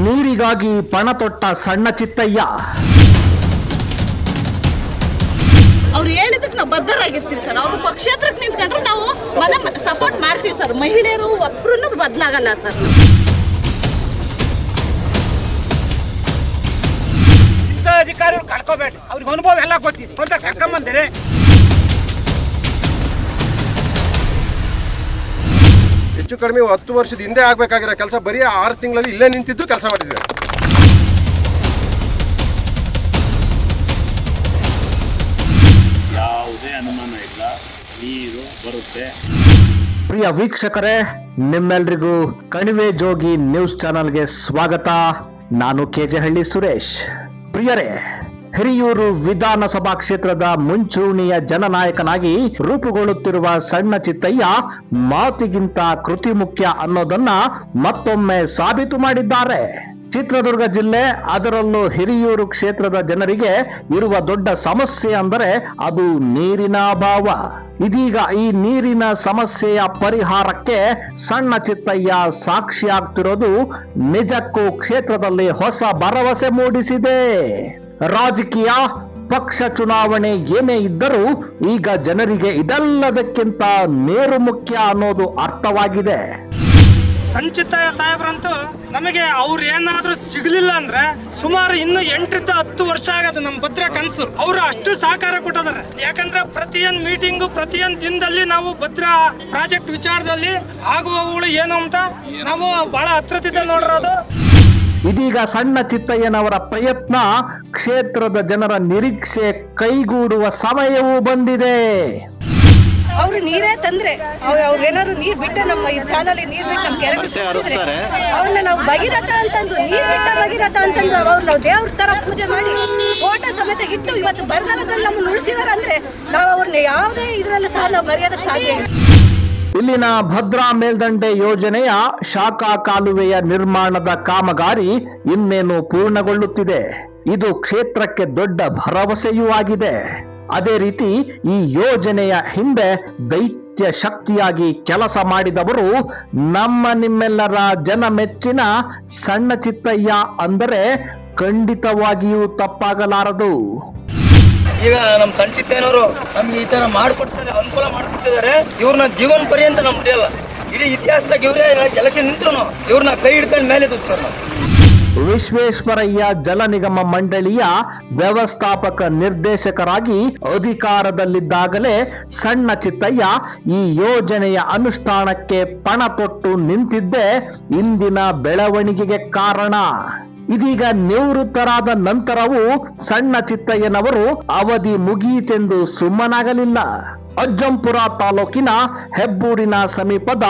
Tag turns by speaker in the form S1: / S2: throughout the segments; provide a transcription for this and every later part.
S1: ನೀರಿಗಾಗಿ ಪಣ ತೊಟ್ಟ ಸಣ್ಣ ಚಿತ್ತಯ್ಯ.
S2: ಅವ್ರು ಹೇಳಿದಕ್ಕೆ ನಾವು ಬದ್ಧರಾಗಿರ್ತೀವಿ ಸರ್. ಅವರು ಪಕ್ಷೇತರಕ್ಕೆ ನಿಂತ್ಕೊಂಡ್ರೆ ನಾವು ಸಪೋರ್ಟ್ ಮಾಡ್ತೀವಿ ಸರ್. ಮಹಿಳೆಯರು ಒಬ್ರು ಬದಲಾಗಲ್ಲ ಸರ್.
S3: ಇಂಥ ಅಧಿಕಾರಿಗಳು ಕಳ್ಕೋಬೇಡಿ, ಅವ್ರಿಗೆ ಅನುಭವ ಎಲ್ಲ ಗೊತ್ತಿದೆ ಅಂತ ಕರ್ಕೊಂಬಂದಿರಿ.
S4: ಹೆಚ್ಚು ಕಡಿಮೆ 10 ವರ್ಷದ ಹಿಂದೆ ಆಗಬೇಕಾಗಿರೋ ಕೆಲಸ ಬರೀ 6 ತಿಂಗಳಲ್ಲಿ ಇಲ್ಲೇ ನಿಂತಿದ್ದು ಕೆಲಸ ಮಾಡಿದ್ವಿ.
S5: ಯಾವುದೇ ಅನುಮಾನ ಇಲ್ಲ, ನೀರು ಬರುತ್ತೆ.
S1: ಪ್ರಿಯ ವೀಕ್ಷಕರೇ, ನಿಮ್ಮೆಲ್ರಿಗೂ ಕಣಿವೆ ಜೋಗಿ ನ್ಯೂಸ್ ಚಾನೆಲ್ಗೆ ಸ್ವಾಗತ. ನಾನು ಕೆಜೆಹಳ್ಳಿ ಸುರೇಶ್. ಪ್ರಿಯರೇ, ಹಿರಿಯೂರು ವಿಧಾನಸಭಾ ಕ್ಷೇತ್ರದ ಮುಂಚೂಣಿಯ ಜನನಾಯಕನಾಗಿ ರೂಪುಗೊಳ್ಳುತ್ತಿರುವ ಸಣ್ಣ ಚಿತ್ತಯ್ಯ ಮಾತಿಗಿಂತ ಕೃತಿ ಮುಖ್ಯ ಅನ್ನೋದನ್ನ ಮತ್ತೊಮ್ಮೆ ಸಾಬೀತು ಮಾಡಿದ್ದಾರೆ. ಚಿತ್ರದುರ್ಗ ಜಿಲ್ಲೆ, ಅದರಲ್ಲೂ ಹಿರಿಯೂರು ಕ್ಷೇತ್ರದ ಜನರಿಗೆ ಇರುವ ದೊಡ್ಡ ಸಮಸ್ಯೆ ಅಂದರೆ ಅದು ನೀರಿನ ಅಭಾವ. ಇದೀಗ ಈ ನೀರಿನ ಸಮಸ್ಯೆಯ ಪರಿಹಾರಕ್ಕೆ ಸಣ್ಣ ಚಿತ್ತಯ್ಯ ಸಾಕ್ಷಿಯಾಗ್ತಿರೋದು ನಿಜಕ್ಕೂ ಕ್ಷೇತ್ರದಲ್ಲಿ ಹೊಸ ಭರವಸೆ ಮೂಡಿಸಿದೆ. ರಾಜಕೀಯ ಪಕ್ಷ ಚುನಾವಣೆ ಏನೇ ಇದ್ದರೂ ಈಗ ಜನರಿಗೆ ಇದೆಲ್ಲದಕ್ಕಿಂತ ನೇರು ಮುಖ್ಯ ಅನ್ನೋದು ಅರ್ಥವಾಗಿದೆ.
S3: ಸಂಚಿತಯ್ಯ ಸಾಹೇಬ್ರಂತೂ ನಮಗೆ ಅವ್ರು ಏನಾದ್ರೂ ಸಿಗ್ಲಿಲ್ಲ ಅಂದ್ರೆ ಸುಮಾರು ಇನ್ನು 8-10 ವರ್ಷ ಆಗದು ನಮ್ಮ ಭದ್ರ ಕನಸು. ಅವರು ಅಷ್ಟು ಸಹಕಾರ ಕೊಟ್ಟಿದ್ದಾರೆ. ಯಾಕಂದ್ರೆ ಪ್ರತಿಯೊಂದು ಮೀಟಿಂಗು, ಪ್ರತಿಯೊಂದು ದಿನದಲ್ಲಿ ನಾವು ಭದ್ರಾ ಪ್ರಾಜೆಕ್ಟ್ ವಿಚಾರದಲ್ಲಿ ಆಗುವವುಗಳು ಏನು ಅಂತ ನಾವು ಬಹಳ ಹತ್ರದಿಂದ ನೋಡಿರೋದು.
S1: ಇದೀಗ ಸಣ್ಣ ಚಿತ್ತಯ್ಯನವರ ಪ್ರಯತ್ನ ಕ್ಷೇತ್ರದ ಜನರ ನಿರೀಕ್ಷೆ ಕೈಗೂಡುವ ಸಮಯವೂ ಬಂದಿದೆ.
S6: ಅವ್ರು ನೀರೇ ತಂದ್ರೆ ಅವ್ರೇನಾದ್ರು ನೀರ್ ಬಿಟ್ಟೆ ನಮ್ಮ ಈ ಚಾನಲ್ ನೀರ್ ಬಿಟ್ಟು ನಮ್ಮ ಕೆರೆ ಅವ್ರನ್ನ ನಾವು ಭಗೀರಥ ಅಂತಂದು ನೀರ್ ಬಿಟ್ಟ ಭಗೀರಥ ಅಂತಂದು ಅವ್ರು ನಾವು ದೇವ್ರ ತರ ಪೂಜೆ ಮಾಡಿ ಫೋಟೋ ಸಮೇತ ಇಟ್ಟು ಇವತ್ತು ಬರಗಾಲದಲ್ಲಿ ನಮ್ಮನ್ನು ಉಳಿಸಿದಾರೆ ಅಂದ್ರೆ ನಾವು ಅವ್ರನ್ನ ಯಾವುದೇ ಇದ್ರಲ್ಲಿ ಸಹ ನಾವು ಮರ್ಯಾದಕ್ಕೆ ಸಾಧ್ಯ ಇಲ್ಲ.
S1: ಇಲ್ಲಿನ ಭದ್ರಾ ಮೇಲ್ದಂಡೆ ಯೋಜನೆಯ ಶಾಖಾ ಕಾಲುವೆಯ ನಿರ್ಮಾಣದ ಕಾಮಗಾರಿ ಇನ್ನೇನು ಪೂರ್ಣಗೊಳ್ಳುತ್ತಿದೆ. ಇದು ಕ್ಷೇತ್ರಕ್ಕೆ ದೊಡ್ಡ ಭರವಸೆಯೂ ಆಗಿದೆ. ಅದೇ ರೀತಿ ಈ ಯೋಜನೆಯ ಹಿಂದೆ ದೈತ್ಯ ಶಕ್ತಿಯಾಗಿ ಕೆಲಸ ಮಾಡಿದವರು ನಿಮ್ಮೆಲ್ಲರ ಜನ ಮೆಚ್ಚಿನ ಸಣ್ಣ ಚಿತ್ತಯ್ಯ ಅಂದರೆ ಖಂಡಿತವಾಗಿಯೂ ತಪ್ಪಾಗಲಾರದು.
S7: ಈಗ ನಮ್ಮ ಸಣ್ಣ ಚಿತ್ತಯ್ಯನವರು ನಮ್ಗೆ ಈ ತರ ಮಾಡಿಕೊಡ್ತಾರೆ, ಅನುಕೂಲ ಮಾಡಿಕೊಡ್ತಿದ್ದಾರೆ. ಇವ್ರನ್ನ ಜೀವನ ಪರ್ಯಂತ ನಮ್ಮ ಮುಡಿಯಲ್ಲ. ಇಡೀ ಇತಿಹಾಸದಾಗ ಇವರೇ ಎಲೆಕ್ಷನ್ ನಿಂತರು ಇವ್ರನ್ನ ಕೈ ಹಿಡ್ಕೊಂಡು ಮೇಲೆ ತುತ್ತಾರೆ ನಾವು.
S1: ವಿಶ್ವೇಶ್ವರಯ್ಯ ಜಲ ನಿಗಮ ಮಂಡಳಿಯ ವ್ಯವಸ್ಥಾಪಕ ನಿರ್ದೇಶಕರಾಗಿ ಅಧಿಕಾರದಲ್ಲಿದ್ದಾಗಲೇ ಸಣ್ಣ ಚಿತ್ತಯ್ಯ ಈ ಯೋಜನೆಯ ಅನುಷ್ಠಾನಕ್ಕೆ ಪಣ ತೊಟ್ಟು ನಿಂತಿದ್ದೇ ಇಂದಿನ ಬೆಳವಣಿಗೆಗೆ ಕಾರಣ. ಇದೀಗ ನಿವೃತ್ತರಾದ ನಂತರವೂ ಸಣ್ಣ ಚಿತ್ತಯ್ಯನವರು ಅವಧಿ ಮುಗಿಯಿತೆಂದು ಸುಮ್ಮನಾಗಲಿಲ್ಲ. ಅಜ್ಜಂಪುರ ತಾಲೂಕಿನ ಹೆಬ್ಬೂರಿನ ಸಮೀಪದ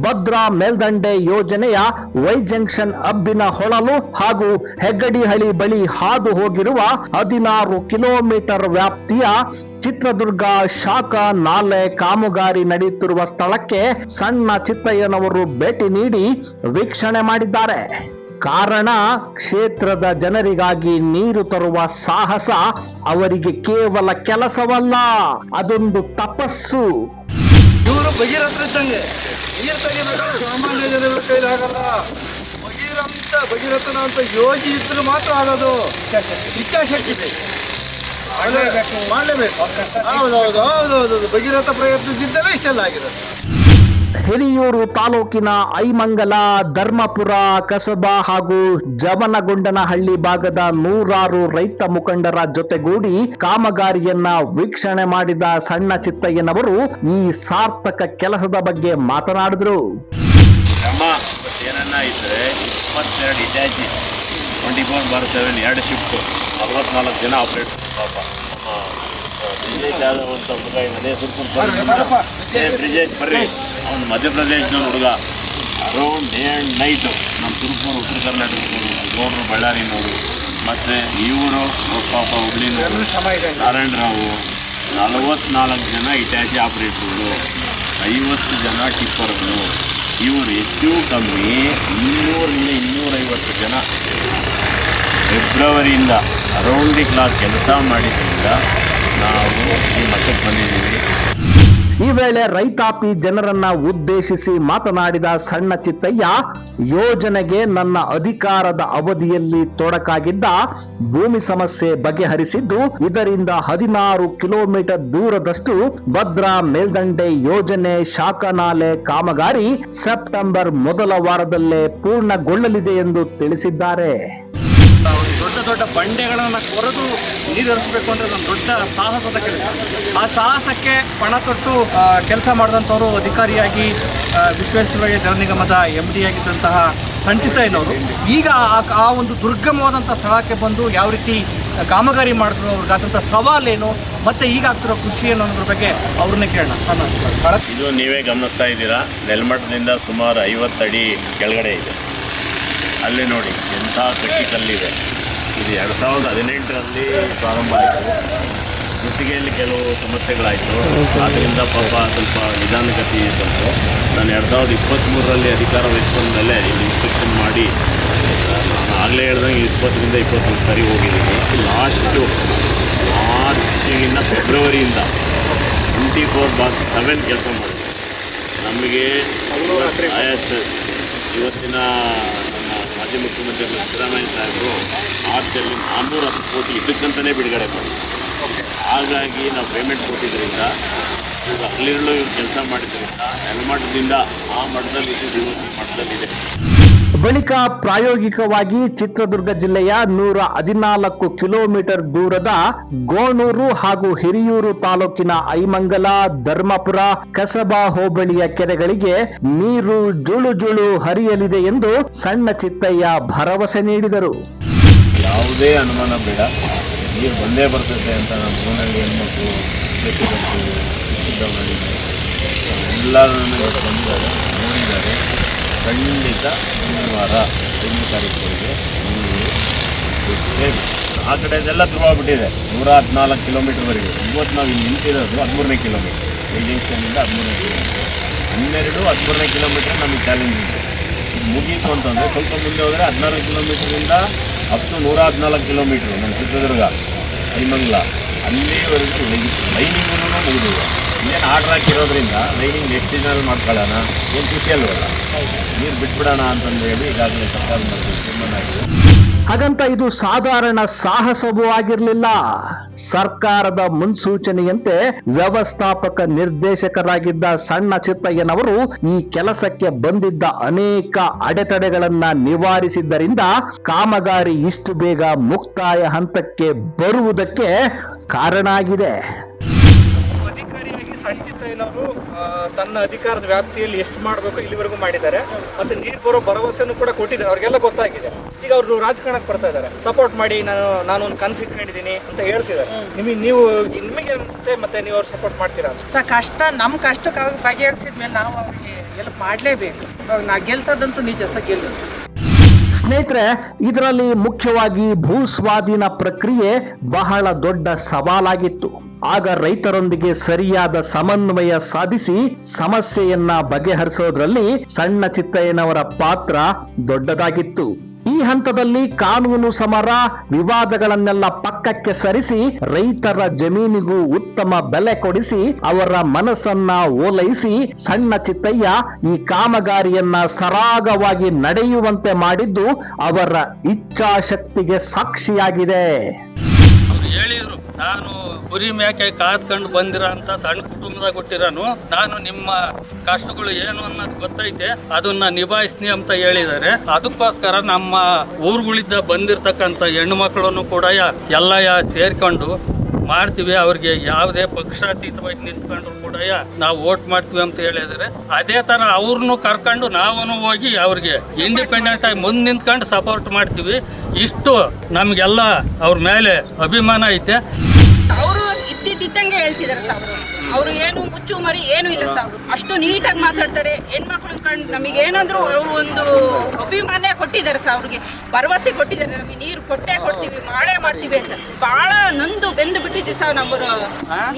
S1: ಭದ್ರಾ ಮೇಲ್ದಂಡೆ ಯೋಜನೆಯ ವೈ ಜಂಕ್ಷನ್ ಅಬ್ಬಿನ ಹೊಳಲು ಹಾಗೂ ಹೆಗ್ಗಡಿಹಳ್ಳಿ ಬಳಿ ಹಾದು ಹೋಗಿರುವ 16 ಕಿಲೋಮೀಟರ್ ವ್ಯಾಪ್ತಿಯ ಚಿತ್ರದುರ್ಗ ಶಾಖಾ ನಾಲೆ ಕಾಮಗಾರಿ ನಡೆಯುತ್ತಿರುವ ಸ್ಥಳಕ್ಕೆ ಸಣ್ಣ ಚಿತ್ತಯ್ಯನವರು ಭೇಟಿ ನೀಡಿ ವೀಕ್ಷಣೆ ಮಾಡಿದ್ದಾರೆ. ಕಾರಣ, ಕ್ಷೇತ್ರದ ಜನರಿಗಾಗಿ ನೀರು ತರುವ ಸಾಹಸ ಅವರಿಗೆ ಕೇವಲ ಕೆಲಸವಲ್ಲ, ಅದೊಂದು ತಪಸ್ಸು.
S4: ಇವರು ಭಗೀರಥ ಇದ್ದಂಗೆ. ನೀರು ತೆಗಿಬೇಕು ಸಾಮಾನ್ಯ ಜನರ ಕೈಲಾಗಲ್ಲ. ಭಗೀರಥನ ಅಂತ ಯೋಗಿ ಇದ್ರೆ ಮಾತ್ರ ಆಗೋದು. ಇಚ್ಛಾಶಕ್ತಿ ಮಾಡಲೇಬೇಕು. ಹೌದೌದು, ಭಗೀರಥ ಪ್ರಯತ್ನದಿಂದಲೇ ಇಷ್ಟೆಲ್ಲ ಆಗಿದೆ.
S1: ಹಿರಿಯೂರು ತಾಲೂಕಿನ ಐಮಂಗಲ, ಧರ್ಮಪುರ, ಕಸಬಾ ಹಾಗೂ ಜವನಗೊಂಡನಹಳ್ಳಿ ಭಾಗದ 100 ರೈತ ಮುಖಂಡರ ಜೊತೆಗೂಡಿ ಕಾಮಗಾರಿಯನ್ನ ವೀಕ್ಷಣೆ ಮಾಡಿದ ಸಣ್ಣ ಚಿತ್ತಯ್ಯನವರು ಈ ಸಾರ್ಥಕ ಕೆಲಸದ ಬಗ್ಗೆ ಮಾತನಾಡಿದ್ರು.
S5: ಕ್ರಮ ಏನನ್ನ ಇದ್ರೆ 22 ಇಟ್ಯಾಚಿ 24/7 2 ಶಿಫ್ಟ್ 44 ಜನ ಆಪರೇಟ್. ಪಾಪ ಬ್ರಿಜೇಶ್ ಹುಡುಗ ಅದೇ ಬ್ರಿಜೇಶ್ ಬರ್ರಿ, ಅವನು ಮಧ್ಯಪ್ರದೇಶದ ಹುಡುಗ. ಅರೌಂಡ್ ಡೇ ಆ್ಯಂಡ್ ನೈಟು ನಮ್ಮ ತುರುಪೂರು, ಉತ್ತರ ಕರ್ನಾಟಕದವರು, ಗೌಡ್ರು, ಬಳ್ಳಾರಿನವರು, ಮತ್ತು ಇವರು ಪಾಪ ಹುಬ್ಳಿನವರು, ನಾರಾಯಣರಾವು, 44 ಜನ ಇಟ್ಯಾಚಿ ಆಪರೇಟ್ರುಗಳು, 50 ಜನ ಟಿಪ್ಪರ್ಗಳು. ಇವರು ಹೆಚ್ಚು ಕಮ್ಮಿ 200-250 ಜನ ಫೆಬ್ರವರಿಯಿಂದ ಅರೌಂಡ್ ದಿ ಕ್ಲಾಕ್ ಕೆಲಸ ಮಾಡಿದ್ರಿಂದ ನಾವು ಈ ಮಟ್ಟಕ್ಕೆ ಬಂದಿದ್ದೀವಿ.
S1: ಈ ವೇಳೆ ರೈತಾಪಿ ಜನರನ್ನ ಉದ್ದೇಶಿಸಿ ಮಾತನಾಡಿದ ಸಣ್ಣ ಚಿತ್ತಯ್ಯ, ಯೋಜನೆಗೆ ನನ್ನ ಅಧಿಕಾರದ ಅವಧಿಯಲ್ಲಿ ತೊಡಕಾಗಿದ್ದ ಭೂಮಿ ಸಮಸ್ಯೆ ಬಗೆಹರಿಸಿದ್ದು, ಇದರಿಂದ 16 ಕಿಲೋಮೀಟರ್ ದೂರದಷ್ಟು ಭದ್ರಾ ಮೇಲ್ದಂಡೆ ಯೋಜನೆ ಶಾಖನಾಲೆ ಕಾಮಗಾರಿ ಸೆಪ್ಟೆಂಬರ್ ಮೊದಲ ವಾರದಲ್ಲೇ ಪೂರ್ಣಗೊಳ್ಳಲಿದೆ ಎಂದು ತಿಳಿಸಿದ್ದಾರೆ.
S8: ದೊಡ್ಡ ದೊಡ್ಡ ಬಂಡೆಗಳನ್ನು ಕೊರೆದು ನೀರು ಹರಿಸಬೇಕು ಅಂದರೆ ಒಂದು ದೊಡ್ಡ ಸಾಹಸದ ಕೆಲಸ. ಆ ಸಾಹಸಕ್ಕೆ ಪಣ ತೊಟ್ಟು ಕೆಲಸ ಮಾಡಿದಂಥವರು ಅಧಿಕಾರಿಯಾಗಿ ವಿಶ್ವೇಶ್ವರಯ್ಯ ಜಲ ನಿಗಮದ MD ಆಗಿದ್ದಂತಹ ಸಂಚಿತಯ್ಯನವರು ಈಗ ಆ ಒಂದು ದುರ್ಗಮವಾದಂಥ ಸ್ಥಳಕ್ಕೆ ಬಂದು ಯಾವ ರೀತಿ ಕಾಮಗಾರಿ ಮಾಡಿದ್ರು, ಅವ್ರಿಗಾದಂಥ ಸವಾಲೇನು ಮತ್ತು ಈಗ ಆಗ್ತಿರೋ ಕೃಷಿ ಏನು ಅನ್ನೋದ್ರ ಬಗ್ಗೆ ಅವ್ರನ್ನೇ ಕೇಳೋಣ.
S5: ಇದು ನೀವೇ ಗಮನಿಸ್ತಾ ಇದ್ದೀರಾ, ನೆಲಮಟ್ಟದಿಂದ ಸುಮಾರು 50 ಅಡಿ ಕೆಳಗಡೆ ಇದೆ. ಅಲ್ಲಿ ನೋಡಿ ಎಂಥ ಗಟ್ಟಿ ಕಲ್ಲಿದೆ. ಇದು 2018ರಲ್ಲಿ ಪ್ರಾರಂಭ ಆಯಿತು. ಗುತ್ತಿಗೆಯಲ್ಲಿ ಕೆಲವು ಸಮಸ್ಯೆಗಳಾಯಿತು, ಆದ್ದರಿಂದ ಪಾಪ ಸ್ವಲ್ಪ ನಿಧಾನಗತಿ ಬಂತು. ನಾನು 2023ರಲ್ಲಿ ಅಧಿಕಾರ ವಹಿಸ್ಕೊಂಡ ಮೇಲೆ ಇಲ್ಲಿ ಇನ್ಸ್ಪೆಕ್ಷನ್ ಮಾಡಿ, ನಾನು ಆಗಲೇ ಹೇಳ್ದಂಗೆ 20ರಿಂದ 21 ಸಾರಿ ಹೋಗಿದ್ದೀನಿ. ಲಾಸ್ಟು ಮಾರ್ಚಿಗಿಂತ ಫೆಬ್ರವರಿಯಿಂದ 24/7 ಕೆಲಸ ಮಾಡಿದ್ವಿ. ನಮಗೆ ಇವತ್ತಿನ ನಮ್ಮ ಮಾಜಿ ಮುಖ್ಯಮಂತ್ರಿ ಸಿದ್ದರಾಮಯ್ಯ ಸಾಹೇಬರು ಮಾರ್ಚಲ್ಲಿ 410 ಕೋಟಿ ಇದಕ್ಕಂತಲೇ ಬಿಡುಗಡೆ ಮಾಡಿದ್ರು. ಹಾಗಾಗಿ ನಾವು ಪೇಮೆಂಟ್ ಕೊಟ್ಟಿದ್ದರಿಂದ ಈಗ ಅಲ್ಲಿರಲು ಇವ್ರು ಕೆಲಸ ಮಾಡಿದ್ರಿಂದ ನೆಲಮಟ್ಟದಿಂದ ಆ ಮಟ್ಟದಲ್ಲಿ ಇದು ಮಟ್ಟದಲ್ಲಿದೆ.
S1: ಬಳಿಕ ಪ್ರಾಯೋಗಿಕವಾಗಿ ಚಿತ್ರದುರ್ಗ ಜಿಲ್ಲೆಯ 114 ಕಿಲೋಮೀಟರ್ ದೂರದ ಗೋಣೂರು ಹಾಗೂ ಹಿರಿಯೂರು ತಾಲೂಕಿನ ಐಮಂಗಲ, ಧರ್ಮಪುರ, ಕಸಬಾ ಹೋಬಳಿಯ ಕೆರೆಗಳಿಗೆ ನೀರು ಜುಳು ಜುಳು ಹರಿಯಲಿದೆ ಎಂದು ಸಣ್ಣ ಚಿತ್ತಯ್ಯ ಭರವಸೆ ನೀಡಿದರು.
S5: ಯಾವುದೇ ಅನುಮಾನ ಬೇಡ, ನೀರು ಬಂದೇ ಬರ್ತದೆ ಅಂತ ನಮ್ಮ ಗೋನಹಳ್ಳಿ ಹೆಣ್ಮಕ್ಳು ಎಲ್ಲರೂ ಬಂದಿದ್ದಾರೆ, ನೋಡಿದ್ದಾರೆ. ಖಂಡಿತ ವಾರ 5 ತಾರೀಕಿಗೆ ಆ ಕಡೆದೆಲ್ಲ ಶುರುವಾಗ್ಬಿಟ್ಟಿದೆ. 114 ಕಿಲೋಮೀಟರ್ವರೆಗೆ. ಇವತ್ತು ನಾವು ಇಲ್ಲಿ ನಿಂತಿರೋದು 13ನೇ ಕಿಲೋಮೀಟರ್. ಈ ಜಂಕ್ಷನಿಂದ 13ನೇ ಕಿಲೋಮೀಟರ್. 13ನೇ ಕಿಲೋಮೀಟರ್ ನಮಗೆ ಚಾಲೆಂಜ್ ಇದೆ. ಇದು ಮುಗೀತು ಅಂತಂದರೆ ಸ್ವಲ್ಪ ಮುಂದೆ ಹೋದರೆ 16 ಕಿಲೋಮೀಟ್ರಿಂದ ಅಪ್ ಟು 114 ಕಿಲೋಮೀಟ್ರು ನಮ್ಮ ಚಿತ್ರದುರ್ಗ ಐಮಂಗಲ ಅಲ್ಲಿವರೆಗೂ ಲೈನಿಂಗೂ ಮುಗಿದಿದೆ. ಇನ್ನೇನು ಆರ್ಡ್ರ್ ಹಾಕಿರೋದ್ರಿಂದ ಲೈನಿಂಗ್ ನೆಕ್ಸ್ಟ್ ಸೀಸನಲ್ಲಿ ಮಾಡ್ಕೊಳ್ಳೋಣ, ಏನು ಖುಷಿ ಅಲ್ವಲ್ಲ, ನೀರು ಬಿಟ್ಬಿಡೋಣ ಅಂತಂದು ಹೇಳಿ ಈಗಾಗಲೇ ಸರ್ಕಾರ ಮಾಡಿದ್ರು, ತೀರ್ಮಾನ ಆಗಿದೆ.
S1: ಹಾಗಂತ ಇದು ಸಾಧಾರಣ ಸಾಹಸವೂ ಆಗಿರಲಿಲ್ಲ. ಸರ್ಕಾರದ ಮುನ್ಸೂಚನೆಯಂತೆ ವ್ಯವಸ್ಥಾಪಕ ನಿರ್ದೇಶಕರಾಗಿದ್ದ ಸಣ್ಣ ಚಿತ್ತಯ್ಯನವರು ಈ ಕೆಲಸಕ್ಕೆ ಬಂದಿದ್ದ ಅನೇಕ ಅಡೆತಡೆಗಳನ್ನ ನಿವಾರಿಸಿದ್ದರಿಂದ ಕಾಮಗಾರಿ ಇಷ್ಟು ಬೇಗ ಮುಕ್ತಾಯ ಹಂತಕ್ಕೆ ಬರುವುದಕ್ಕೆ ಕಾರಣ ಆಗಿದೆ.
S8: ಅಧಿಕಾರಿಯಾಗಿ ಸಂಚಿತಯ್ಯನವರು ತನ್ನ ಅಧಿಕಾರದ ವ್ಯಾಪ್ತಿಯಲ್ಲಿ ಎಷ್ಟು ಮಾಡಬೇಕು ಇಲ್ಲಿವರೆಗೂ ಮಾಡಿದ್ದಾರೆ. ಮತ್ತೆ ನೀರು ಬರೋ ಭರವಸೆನೂ ಕೂಡ ಕೊಟ್ಟಿದ್ದಾರೆ, ಅವ್ರಿಗೆಲ್ಲ ಗೊತ್ತಾಗಿದೆ. ಈಗ ಅವರು ರಾಜಕಾರಣಕ್ಕೆ ಬರ್ತಾ ಇದ್ದಾರೆ, ಸಪೋರ್ಟ್ ಮಾಡಿ, ನಾನು ಒಂದು ಕನಸು ಇಟ್ಕೊಂಡಿದ್ದೀನಿ ಅಂತ ಹೇಳ್ತಿದ್ದಾರೆ. ನಿಮಗೆ ಅನ್ಸುತ್ತೆ ಮತ್ತೆ ನೀವು ಅವ್ರು ಸಪೋರ್ಟ್ ಮಾಡ್ತೀರಾ?
S9: ಕಷ್ಟ ನಮ್ಮ ಕಷ್ಟಕ್ಕೆ ಅವ್ರಿಗೆ ಬಗೆಹರಿಸಿದ್ಮೇಲೆ ನಾವು ಅವ್ರಿಗೆ ಹೆಲ್ಪ್ ಮಾಡಲೇಬೇಕು. ನಾ ಗೆಲ್ಸೋದಂತೂ ನಿಜ ಗೆಲ್ಲಿಸ್ತೀವಿ.
S1: ಸ್ನೇಹಿತರೆ, ಇದರಲ್ಲಿ ಮುಖ್ಯವಾಗಿ ಭೂ ಸ್ವಾಧೀನ ಪ್ರಕ್ರಿಯೆ ಬಹಳ ದೊಡ್ಡ ಸವಾಲಾಗಿತ್ತು. ಆಗ ರೈತರೊಂದಿಗೆ ಸರಿಯಾದ ಸಮನ್ವಯ ಸಾಧಿಸಿ ಸಮಸ್ಯೆಯನ್ನ ಬಗೆಹರಿಸೋದ್ರಲ್ಲಿ ಸಣ್ಣ ಚಿತ್ತಯ್ಯನವರ ಪಾತ್ರ ದೊಡ್ಡದಾಗಿತ್ತು. ಈ ಹಂತದಲ್ಲಿ ಕಾನೂನು ಸಮರ ವಿವಾದಗಳನ್ನೆಲ್ಲ ಪಕ್ಕಕ್ಕೆ ಸರಿಸಿ ರೈತರ ಜಮೀನಿಗೂ ಉತ್ತಮ ಬೆಲೆ ಕೊಡಿಸಿ ಅವರ ಮನಸ್ಸನ್ನ ಓಲೈಸಿ ಸಣ್ಣ ಚಿತ್ತಯ್ಯ ಈ ಕಾಮಗಾರಿಯನ್ನ ಸರಾಗವಾಗಿ ನಡೆಯುವಂತೆ ಮಾಡಿದ್ದು ಅವರ ಇಚ್ಛಾಶಕ್ತಿಗೆ ಸಾಕ್ಷಿಯಾಗಿದೆ.
S10: ಹೇಳಿದ್ರು, ನಾನು ಕುರಿ ಮೇಕೆ ಕಾದ್ಕೊಂಡು ಬಂದಿರೋ ಅಂತ ಸಣ್ಣ ಕುಟುಂಬದಾಗ ಹುಟ್ಟಿರೋನು, ನಾನು ನಿಮ್ಮ ಕಷ್ಟಗಳು ಏನು ಅನ್ನೋದು ಗೊತ್ತೈತೆ, ಅದನ್ನ ನಿಭಾಯಿಸ್ತೀನಿ ಅಂತ ಹೇಳಿದ್ದಾರೆ. ಅದಕ್ಕೋಸ್ಕರ ನಮ್ಮ ಊರುಗಳಿಂದ ಬಂದಿರತಕ್ಕಂಥ ಹೆಣ್ಣು ಮಕ್ಕಳನ್ನು ಕೂಡ ಎಲ್ಲ ಸೇರ್ಕೊಂಡು ಮಾಡ್ತೀವಿ. ಅವ್ರಿಗೆ ಯಾವುದೇ ಪಕ್ಷಾತೀತವಾಗಿ ನಿಂತ್ಕೊಂಡ್ರು ಕೂಡ ನಾವು ವೋಟ್ ಮಾಡ್ತೀವಿ ಅಂತ ಹೇಳಿದರೆ, ಅದೇ ತರ ಅವ್ರನ್ನು ಕರ್ಕೊಂಡು ನಾವು ಹೋಗಿ ಅವ್ರಿಗೆ ಇಂಡಿಪೆಂಡೆಂಟ್ ಆಗಿ ಮುಂದೆ ನಿಂತ್ಕೊಂಡು ಸಪೋರ್ಟ್ ಮಾಡ್ತೀವಿ. ಇಷ್ಟು ನಮಗೆಲ್ಲ ಅವ್ರ ಮೇಲೆ ಅಭಿಮಾನ ಐತೆ.
S6: ಅವರು ಇದ್ದಿದ್ದಂಗೆ ಹೇಳ್ತಿದ್ದಾರೆ ಸರ್. ಅವರು ಏನು ಮುಚ್ಚು ಮರಿ ಏನು ಇಲ್ಲ ಸರ್, ಅಷ್ಟು ನೀಟಾಗಿ ಮಾತಾಡ್ತಾರೆ. ಹೆಣ್ಮಕ್ಳು ಕಂಡು ನಮಗೆ ಏನಂದ್ರು ಅವರು ಒಂದು ಅಭಿಮಾನ ಕೊಟ್ಟಿದ್ದಾರೆ ಸರ್, ಅವ್ರಿಗೆ ಭರವಸೆ ಕೊಟ್ಟಿದ್ದಾರೆ, ನಮಗೆ ನೀರು ಕೊಟ್ಟೇ ಕೊಡ್ತೀವಿ, ಮಾಡೇ ಮಾಡ್ತೀವಿ ಅಂತ. ಬಹಳ ನೊಂದು ಬೆಂದು ಬಿಟ್ಟಿದ್ವಿ ಸರ್. ನಮ್ಮರು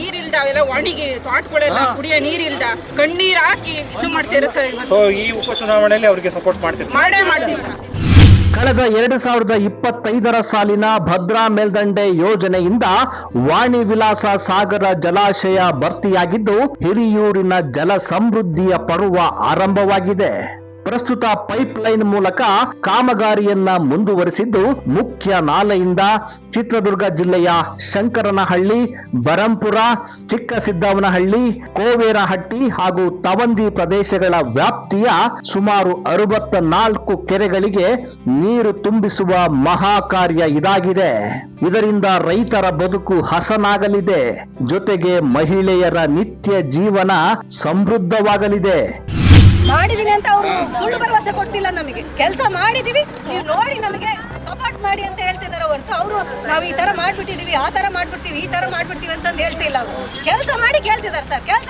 S6: ನೀರಿಲ್ದ ಅವೆಲ್ಲ ಒಣಗಿ ತೋಟಗಳೆಲ್ಲ ಕುಡಿಯೋ ನೀರಿಲ್ದ ಕಣ್ಣೀರು ಹಾಕಿ ಇದು ಮಾಡ್ತೀರಾ ಸರ್.
S8: ಈ ಉಪಚುನಾವಣೆಯಲ್ಲಿ ಅವರಿಗೆ ಸಪೋರ್ಟ್ ಮಾಡ್ತೀವಿ,
S6: ಮಾಡೇ ಮಾಡ್ತೀವಿ ಸರ್.
S1: ಕಳೆದ 2025 ಸಾಲಿನ ಭದ್ರಾ ಮೇಲ್ದಂಡೆ ಯೋಜನೆಯಿಂದ ವಾಣಿ ವಿಲಾಸ ಸಾಗರ ಜಲಾಶಯ ಭರ್ತಿಯಾಗಿದ್ದು ಹಿರಿಯೂರಿನ ಜಲ ಸಮೃದ್ಧಿಯ ಪರ್ವ ಆರಂಭವಾಗಿದೆ. ಪ್ರಸ್ತುತ ಪೈಪ್ಲೈನ್ ಮೂಲಕ ಕಾಮಗಾರಿಯನ್ನ ಮುಂದುವರಿಸಿದ್ದು ಮುಖ್ಯ ನಾಲೆಯಿಂದ ಚಿತ್ರದುರ್ಗ ಜಿಲ್ಲೆಯ ಶಂಕರನಹಳ್ಳಿ, ಬರಂಪುರ, ಚಿಕ್ಕಸಿದ್ದವನಹಳ್ಳಿ, ಕೋವೇರಹಟ್ಟಿ ಹಾಗೂ ತವಂದಿ ಪ್ರದೇಶಗಳ ವ್ಯಾಪ್ತಿಯ ಸುಮಾರು 64 ಕೆರೆಗಳಿಗೆ ನೀರು ತುಂಬಿಸುವ ಮಹಾ ಕಾರ್ಯ ಇದಾಗಿದೆ. ಇದರಿಂದ ರೈತರ ಬದುಕು ಹಸನಾಗಲಿದೆ. ಜೊತೆಗೆ ಮಹಿಳೆಯರ ನಿತ್ಯ ಜೀವನ ಸಮೃದ್ಧವಾಗಲಿದೆ.
S6: ಮಾಡಿದೀನಿ ಅಂತ ಅವರು ಸುಳ್ಳು ಭರವಸೆ ಕೊಡ್ತಿಲ್ಲ. ನಮಗೆ ಕೆಲಸ ಮಾಡಿದೀವಿ, ನೀವು ನೋಡಿ ನಮಗೆ ಸಪೋರ್ಟ್ ಮಾಡಿ ಅಂತ ಹೇಳ್ತಿದಾರೆ ಹೊರತು ಅವರು ನಾವು ಈ ತರ ಮಾಡ್ಬಿಟ್ಟಿದೀವಿ, ಆ ತರ ಮಾಡ್ಬಿಡ್ತೀವಿ, ಈ ತರ ಮಾಡ್ಬಿಡ್ತೀವಿ ಅಂತ ಹೇಳ್ತಿಲ್ಲ. ಅವರು ಕೆಲಸ ಮಾಡಿ ಕೇಳ್ತಿದ್ದಾರೆ ಸರ್. ಕೆಲಸ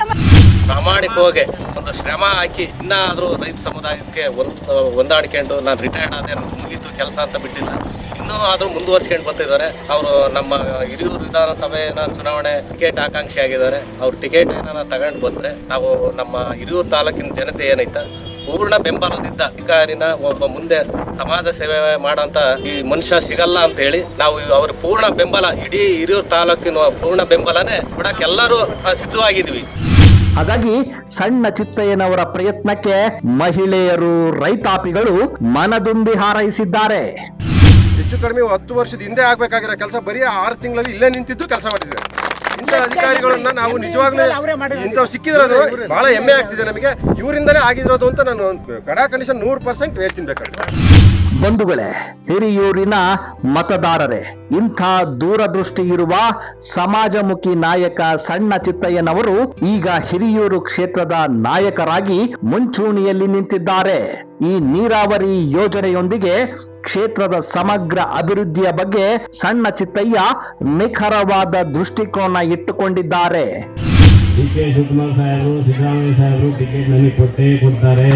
S7: ಪ್ರಾಮಾಣಿಕವಾಗಿ ಒಂದು ಶ್ರಮ ಹಾಕಿ ಇನ್ನಾದ್ರೂ ರೈತ ಸಮುದಾಯಕ್ಕೆ ಹೊಂದಾಣಿಕೊಂಡು ನಾನು ರಿಟೈರ್ಡ್ ಆದೆ, ಮುಗಿತು ಕೆಲಸ ಅಂತ ಬಿಟ್ಟಿಲ್ಲ, ಇನ್ನೂ ಆದ್ರೂ ಮುಂದುವರ್ಸ್ಕೊಂಡು ಬರ್ತಿದ್ದಾರೆ. ಅವರು ನಮ್ಮ ಹಿರಿಯೂರು ವಿಧಾನಸಭೆಯ ಚುನಾವಣೆ ಟಿಕೆಟ್ ಆಕಾಂಕ್ಷಿ ಆಗಿದ್ದಾರೆ. ಅವ್ರ ಟಿಕೆಟ್ ಏನಾರ ತಗೊಂಡು ಬಂದ್ರೆ ನಾವು ನಮ್ಮ ಹಿರಿಯೂರು ತಾಲೂಕಿನ ಜನತೆ ಏನೈತ ಪೂರ್ಣ ಬೆಂಬಲದಿದ್ದ ಅಧಿಕಾರಿನ ಒಬ್ಬ ಮುಂದೆ ಸಮಾಜ ಸೇವೆ ಮಾಡೋಂಥ ಈ ಮನುಷ್ಯ ಸಿಗಲ್ಲ ಅಂತ ಹೇಳಿ ನಾವು ಅವ್ರ ಪೂರ್ಣ ಬೆಂಬಲ, ಇಡೀ ಹಿರಿಯೂರು ತಾಲೂಕಿನ ಪೂರ್ಣ ಬೆಂಬಲನೇ ಕೊಡಕ್ಕೆ ಎಲ್ಲರೂ ಸಿದ್ಧವಾಗಿದ್ವಿ.
S1: ಹಾಗಾಗಿ ಸಣ್ಣ ಚಿತ್ತಯ್ಯನವರ ಪ್ರಯತ್ನಕ್ಕೆ ಮಹಿಳೆಯರು, ರೈತಾಪಿಗಳು ಮನದುಂಬಿ ಹಾರೈಸಿದ್ದಾರೆ.
S4: ಹೆಚ್ಚು ಕಡಿಮೆ 10 ವರ್ಷದ ಹಿಂದೆ ಆಗ್ಬೇಕಾಗಿರೋ ಕೆಲಸ ಬರೀ 6 ತಿಂಗಳಲ್ಲಿ ಇಲ್ಲೇ ನಿಂತಿದ್ದು ಕೆಲಸ ಮಾಡಿದ್ದಾರೆ. ಇಂಥ ಅಧಿಕಾರಿಗಳನ್ನ ನಾವು ನಿಜವಾಗ್ಲೂ ಇಂಥವು ಸಿಕ್ಕಿದ್ರೋದು ಬಹಳ ಹೆಮ್ಮೆ ಆಗ್ತಿದೆ ನಮಗೆ. ಇವರಿಂದನೇ ಆಗಿರೋದು ಅಂತ ನಾನು ಕಡಾ ಕಂಡೀಷನ್ 100% ಹೇಳ್ತೀನಿ. ಬೇಕಾದ್ರೆ
S1: ಬಂಧುಗಳೇ, ಹಿರಿಯೂರಿನ ಮತದಾರರೇ, ಇಂಥ ದೂರದೃಷ್ಟಿ ಇರುವ ಸಮಾಜಮುಖಿ ನಾಯಕ ಸಣ್ಣ ಚಿತ್ತಯ್ಯನವರು ಈಗ ಹಿರಿಯೂರು ಕ್ಷೇತ್ರದ ನಾಯಕರಾಗಿ ಮುಂಚೂಣಿಯಲ್ಲಿ ನಿಂತಿದ್ದಾರೆ. ಈ ನೀರಾವರಿ ಯೋಜನೆಯೊಂದಿಗೆ ಕ್ಷೇತ್ರದ ಸಮಗ್ರ ಅಭಿವೃದ್ಧಿಯ ಬಗ್ಗೆ ಸಣ್ಣ ಚಿತ್ತಯ್ಯ ನಿಖರವಾದ ದೃಷ್ಟಿಕೋನ ಇಟ್ಟುಕೊಂಡಿದ್ದಾರೆ.
S11: ಡಿ.ಕೆ. ಶಿವಕುಮಾರ್ ಸಾಹೇಬರು, ಸಿದ್ದರಾಮಯ್ಯ ಸಾಹೇಬರು ಟಿಕೆಟ್ ನನಗೆ ಕೊಟ್ಟೇ ಕೊಡ್ತಾರೆ.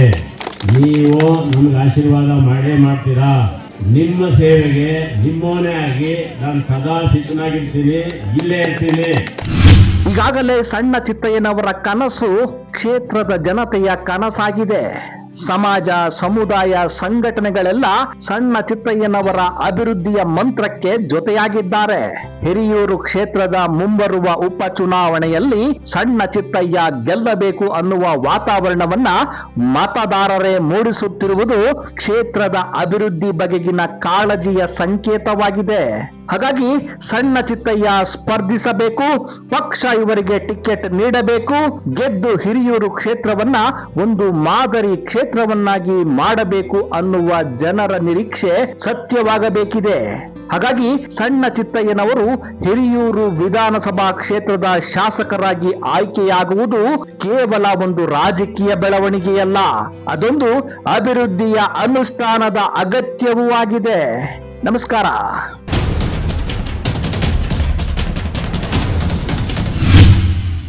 S11: ನೀವು ನಮ್ಗೆ ಆಶೀರ್ವಾದ ಮಾಡೇ ಮಾಡ್ತೀರಾ. ನಿಮ್ಮ ಸೇವೆಗೆ ನಿಮ್ಮೋನೇ ಆಗಿ ನಾನು ಸದಾ ಸಿದ್ಧನಾಗಿರ್ತೀನಿ, ಇಲ್ಲೇ ಇರ್ತೀನಿ.
S1: ಈಗಾಗಲೇ ಸಣ್ಣ ಚಿತ್ತಯ್ಯನವರ ಕನಸು ಕ್ಷೇತ್ರದ ಜನತೆಯ ಕನಸಾಗಿದೆ. ಸಮಾಜ, ಸಮುದಾಯ ಸಂಘಟನೆಗಳೆಲ್ಲ ಸಣ್ಣ ಚಿತ್ತಯ್ಯನವರ ಅಭಿವೃದ್ಧಿಯ ಮಂತ್ರಕ್ಕೆ ಜೊತೆಯಾಗಿದ್ದಾರೆ. ಹಿರಿಯೂರು ಕ್ಷೇತ್ರದ ಮುಂಬರುವ ಉಪಚುನಾವಣೆಯಲ್ಲಿ ಸಣ್ಣ ಚಿತ್ತಯ್ಯ ಗೆಲ್ಲಬೇಕು ಅನ್ನುವ ವಾತಾವರಣವನ್ನ ಮತದಾರರೇ ಮೂಡಿಸುತ್ತಿರುವುದು ಕ್ಷೇತ್ರದ ಅಭಿವೃದ್ಧಿ ಬಗೆಗಿನ ಕಾಳಜಿಯ ಸಂಕೇತವಾಗಿದೆ. ಹಾಗಾಗಿ ಸಣ್ಣ ಚಿತ್ತಯ್ಯ ಸ್ಪರ್ಧಿಸಬೇಕು, ಪಕ್ಷ ಇವರಿಗೆ ಟಿಕೆಟ್ ನೀಡಬೇಕು, ಗೆದ್ದು ಹಿರಿಯೂರು ಕ್ಷೇತ್ರವನ್ನ ಒಂದು ಮಾದರಿ ಕ್ಷೇತ್ರವನ್ನಾಗಿ ಮಾಡಬೇಕು ಅನ್ನುವ ಜನರ ನಿರೀಕ್ಷೆ ಸತ್ಯವಾಗಬೇಕಿದೆ. ಹಾಗಾಗಿ ಸಣ್ಣ ಚಿತ್ತಯ್ಯನವರು ಹಿರಿಯೂರು ವಿಧಾನಸಭಾ ಕ್ಷೇತ್ರದ ಶಾಸಕರಾಗಿ ಆಯ್ಕೆಯಾಗುವುದು ಕೇವಲ ಒಂದು ರಾಜಕೀಯ ಬೆಳವಣಿಗೆಯಲ್ಲ, ಅದೊಂದು ಅಭಿವೃದ್ಧಿಯ ಅನುಷ್ಠಾನದ ಅಗತ್ಯವೂ ಆಗಿದೆ. ನಮಸ್ಕಾರ.